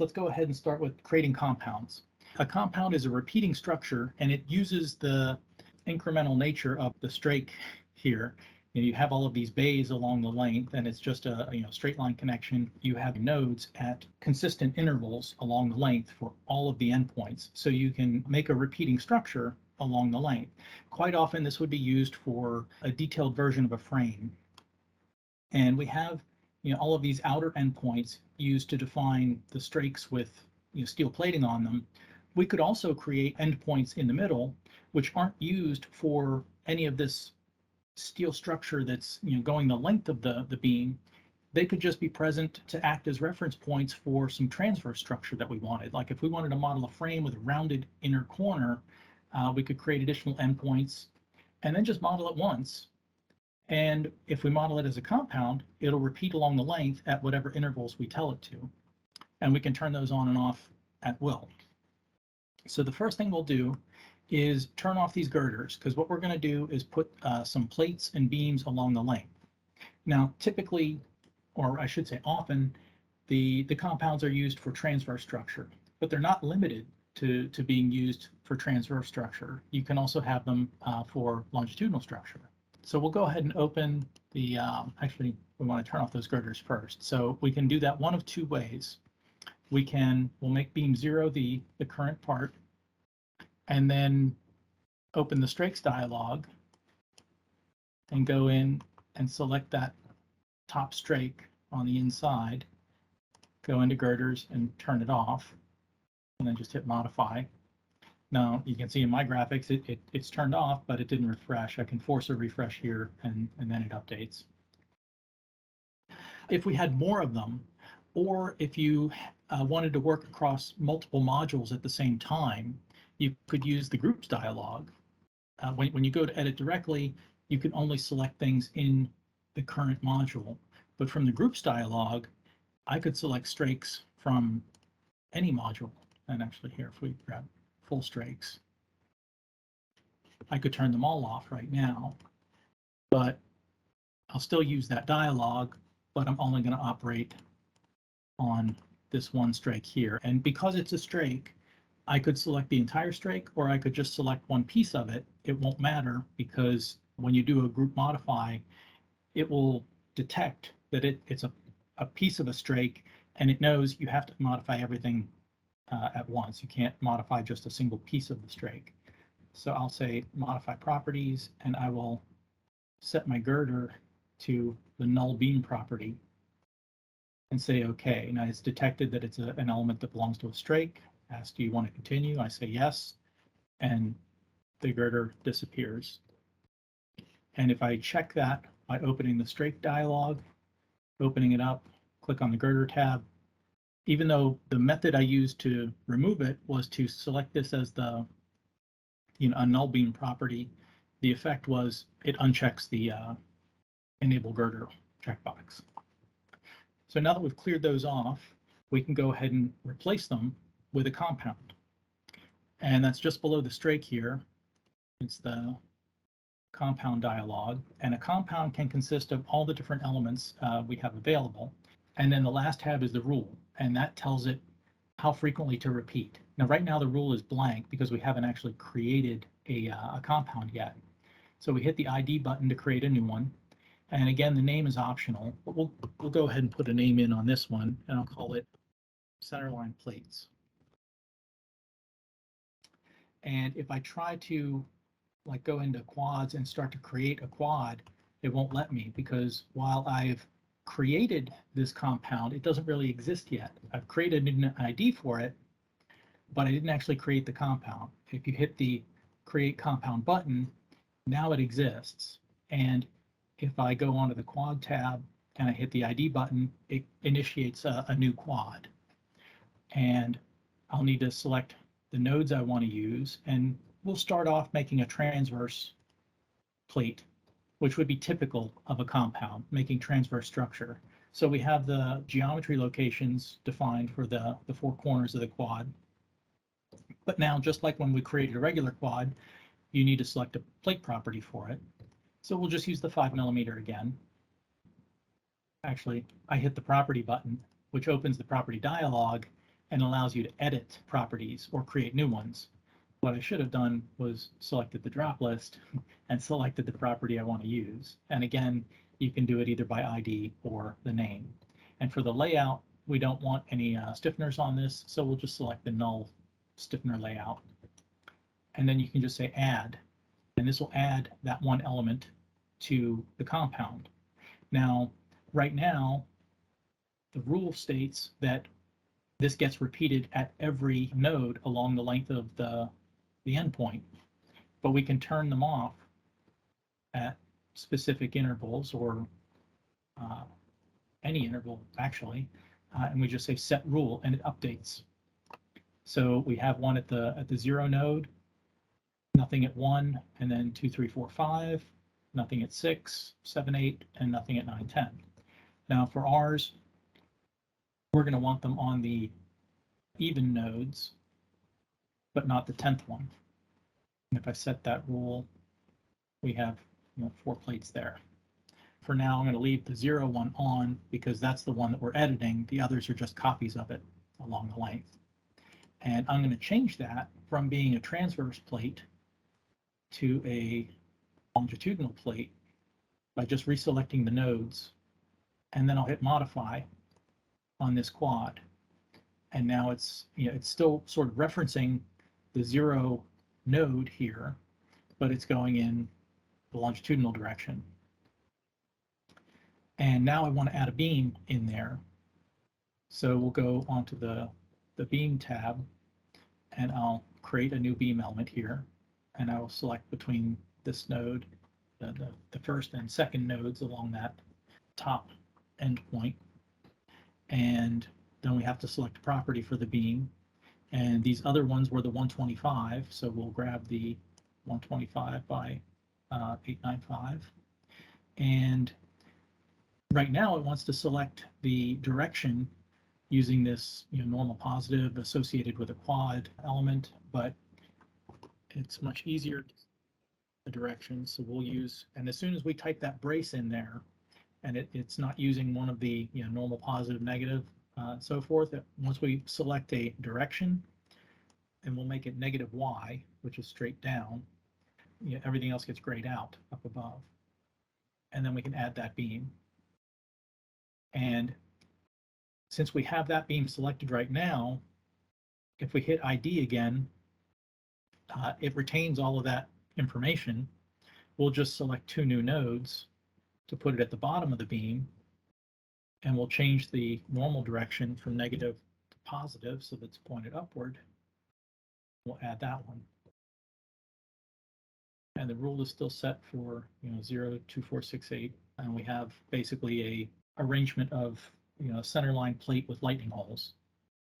Let's go ahead and start with creating compounds. A compound is a repeating structure, and it uses the incremental nature of the strake here. You have all of these bays along the length, and it's just a straight line connection. You have nodes at consistent intervals along the length for all of the endpoints. So you can make a repeating structure along the length. Quite often, this would be used for a detailed version of a frame. And we have all of these outer endpoints used to define the strakes with steel plating on them. We could also create endpoints in the middle, which aren't used for any of this steel structure that's going the length of the beam. They could just be present to act as reference points for some transverse structure that we wanted. Like if we wanted to model a frame with a rounded inner corner, we could create additional endpoints and then just model it once. And if we model it as a compound, it'll repeat along the length at whatever intervals we tell it to. And we can turn those on and off at will. So the first thing we'll do is turn off these girders, because what we're going to do is put some plates and beams along the length. Now, typically, or I should say often, the compounds are used for transverse structure, but they're not limited to being used for transverse structure. You can also have them for longitudinal structure. So we'll go ahead and open the, actually, we want to turn off those girders first. So we can do that one of two ways. We'll make beam 0 the current part, and then open the strakes dialog and go in and select that top strake on the inside, go into girders and turn it off, and then just hit modify. Now you can see in my graphics it's turned off, but it didn't refresh. I can force a refresh here and then it updates. If we had more of them, or if you wanted to work across multiple modules at the same time, you could use the groups dialog. When you go to edit directly, you can only select things in the current module. But from the groups dialog, I could select strakes from any module. And actually here, if we grab full strakes, I could turn them all off right now, but I'll still use that dialog, but I'm only going to operate on this one strake here. And because it's a strake, I could select the entire strake, or I could just select one piece of it. It won't matter, because when you do a group modify, it will detect that it's a piece of a strake, and it knows you have to modify everything at once. You can't modify just a single piece of the strake. So I'll say modify properties, and I will set my girder to the null beam property and say OK. Now it's detected that it's an element that belongs to a strake. Asks, do you want to continue? I say yes, and the girder disappears. And if I check that by opening the strake dialog, opening it up, click on the girder tab, even though the method I used to remove it was to select this as the a null beam property, the effect was it unchecks the enable girder checkbox. So now that we've cleared those off, we can go ahead and replace them with a compound. And that's just below the strake here. It's the compound dialog, and a compound can consist of all the different elements we have available. And then the last tab is the rule, and that tells it how frequently to repeat. Now, right now the rule is blank because we haven't actually created a compound yet. So we hit the ID button to create a new one. And again, the name is optional, but we'll go ahead and put a name in on this one, and I'll call it centerline plates. And if I try to go into quads and start to create a quad, it won't let me, because while I've created this compound, it doesn't really exist yet. I've created an ID for it, but I didn't actually create the compound. If you hit the create compound button, now it exists. And if I go onto the quad tab and I hit the ID button, it initiates a new quad. And I'll need to select the nodes I want to use, and we'll start off making a transverse plate, which would be typical of a compound, making transverse structure. So we have the geometry locations defined for the four corners of the quad. But now, just like when we created a regular quad, you need to select a plate property for it. So we'll just use the 5mm again. Actually, I hit the property button, which opens the property dialog, and allows you to edit properties or create new ones. What I should have done was selected the drop list and selected the property I want to use. And again, you can do it either by ID or the name. And for the layout, we don't want any stiffeners on this, so we'll just select the null stiffener layout. And then you can just say add, and this will add that one element to the compound. Now, right now, the rule states that this gets repeated at every node along the length of the endpoint, but we can turn them off at specific intervals or any interval actually, and we just say set rule and it updates. So we have one at the 0 node, nothing at 1, and then 2, 3, 4, 5, nothing at 6, 7, 8, and nothing at 9, 10. Now for ours, we're going to want them on the even nodes, but not the 10th one. And if I set that rule, we have 4 plates there. For now, I'm going to leave the 0 one on because that's the one that we're editing. The others are just copies of it along the length. And I'm going to change that from being a transverse plate to a longitudinal plate by just reselecting the nodes. And then I'll hit modify on this quad. And now it's still sort of referencing the 0 node here, but it's going in the longitudinal direction. And now I want to add a beam in there. So we'll go onto the beam tab, and I'll create a new beam element here, and I will select between this node, the first and second nodes along that top endpoint. And then we have to select a property for the beam. And these other ones were the 125, so we'll grab the 125 by 895. And right now it wants to select the direction using this normal positive associated with a quad element, but it's much easier the direction. So we'll use, and as soon as we type that brace in there, and it's not using one of the normal positive, negative, so forth, once we select a direction, and we'll make it negative y, which is straight down, everything else gets grayed out up above. And then we can add that beam. And since we have that beam selected right now, if we hit ID again, it retains all of that information. We'll just select 2 new nodes to put it at the bottom of the beam, and we'll change the normal direction from negative to positive so that's pointed upward. We'll add that one. And the rule is still set for 0, 2, 4, 6, 8, and we have basically a arrangement of centerline plate with lightning holes.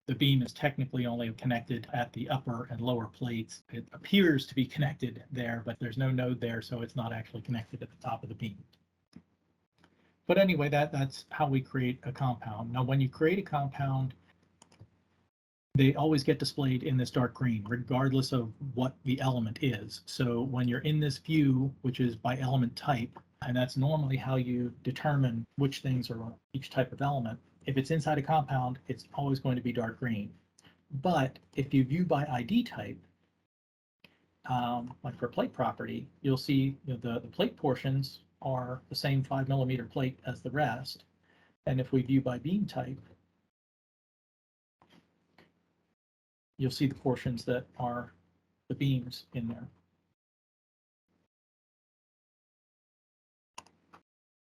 The beam is technically only connected at the upper and lower plates. It appears to be connected there, but there's no node there, so it's not actually connected at the top of the beam. But anyway, that's how we create a compound. Now, when you create a compound, they always get displayed in this dark green, regardless of what the element is. So when you're in this view, which is by element type, and that's normally how you determine which things are on each type of element, if it's inside a compound, it's always going to be dark green. But if you view by ID type, like for plate property, you'll see the plate portions are the same 5mm plate as the rest. And if we view by beam type, you'll see the portions that are the beams in there.